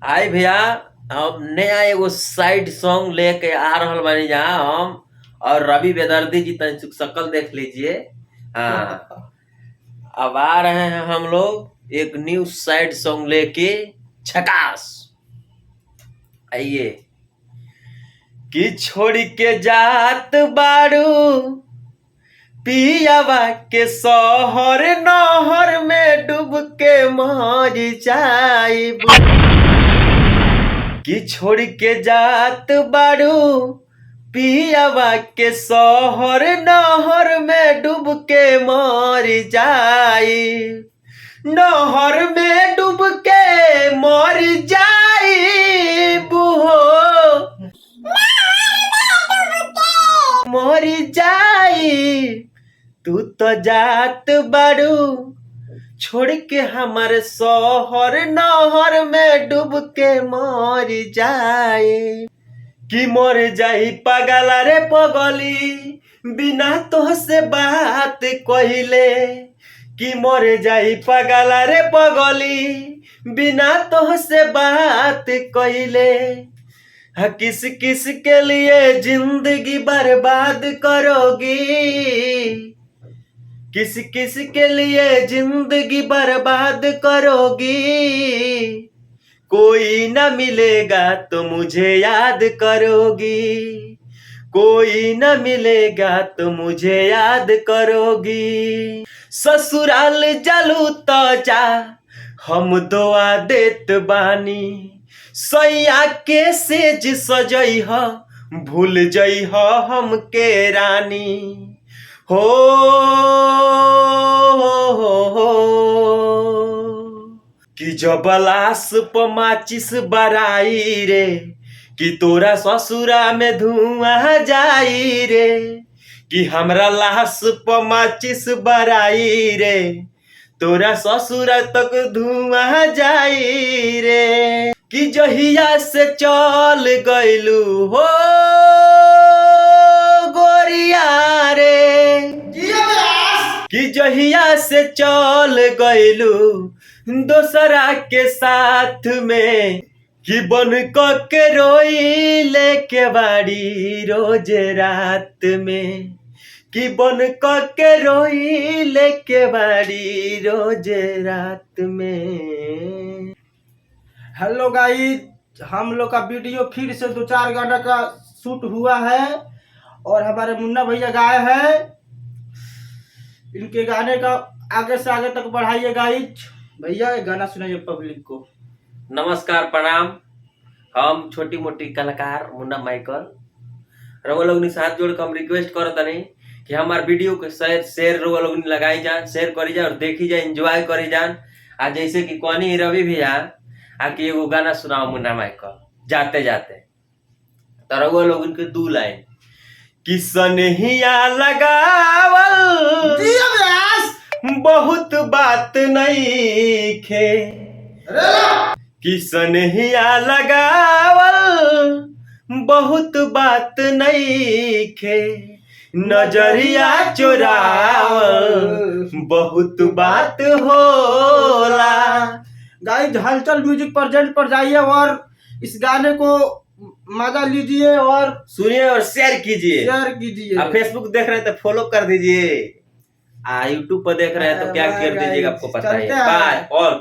हाय भैया, हम नया एगो साइड सॉन्ग लेके आ रहल बानी जहाँ हम और रवि बेदर्दी जी तन शक्ल देख लीजिए। हाँ, अब आ रहे हैं हम लोग एक न्यू साइड सॉन्ग लेके। झकास। आइए। कि छोड़ के जात बारू पियावा के शहर नहर में डूब के मर जाइब। कि छोड़ के जात बारू पियावा के शहर नहर में डूब के मर जाइब। नहर में डूब के मर जाइब हो, मर जाइब। तू तो जात बारू छोड़ के हमारे शहर नहर में डूब के मर जाए। कि मर जाई पगला रे पगली बिना तो से बात कहिले। कि मर जाई पगला रे पगली बिना तो से बात कहिले। किस किस के लिए जिंदगी बर्बाद करोगी। किस किस के लिए जिंदगी बर्बाद करोगी। कोई न मिलेगा तो मुझे याद करोगी। कोई न मिलेगा तो मुझे याद करोगी। ससुराल जलू तो जा हम दुआ देत बानी। सैया के सेज सजई ह भूल जई ह हमके रानी। हो कि जब लाश प माचिस बराई रे। कि तोरा ससुरा में धुआं जाई रे। कि हमरा लाश प माचिस बराई रे। तोरा ससुरा तक धुआं जाई रे। कि जहिया से चल गइलू हो गोरिया रे। कि जहिया से चल गइलू दोसरा के साथ में। कि बन के रोई लेके बाड़ी रोज रात में। कि बन के रोई लेके बाड़ी रोज रात में। हेलो गाइस, हम लोग का वीडियो फिर से 2-4 घंटा का शूट हुआ है और हमारे मुन्ना भैया गाए हैं। इनके गाने का आगे से आगे तक बढ़ाइए गाइस। भैया एक गाना सुनाइए पब्लिक को। नमस्कार, प्रणाम। हम छोटी मोटी कलाकार मुन्ना माइकल रउआ लोगनी से हाथ जोड़ के हम रिक्वेस्ट करत तनी कि हमार वीडियो के शेयर रउआ लोगनी लगाई जान, शेयर करी जान और देखी जान, एंजॉय करी जान। आज जैसे कि कौनी रवि भैया आके एगो गाना सुनाओ मुन्ना माइकल जाते जाते। तो रउआ लोगन के 2 लाइन। कि सनहिया लगावल बहुत बात नहीं खे। कि सनहिया लगावल बहुत बात नहीं खे। नजरिया चुरावल बहुत बात होला। गाइस हलचल म्यूजिक प्रेजेंट पर जाइए और इस गाने को मजा लीजिए और सुनिए और शेयर कीजिए। आप फेसबुक देख रहे हैं तो फॉलो कर दीजिए। यूट्यूब पर देख रहे हैं तो क्या कर दीजिएगा आपको पता है। Bye all.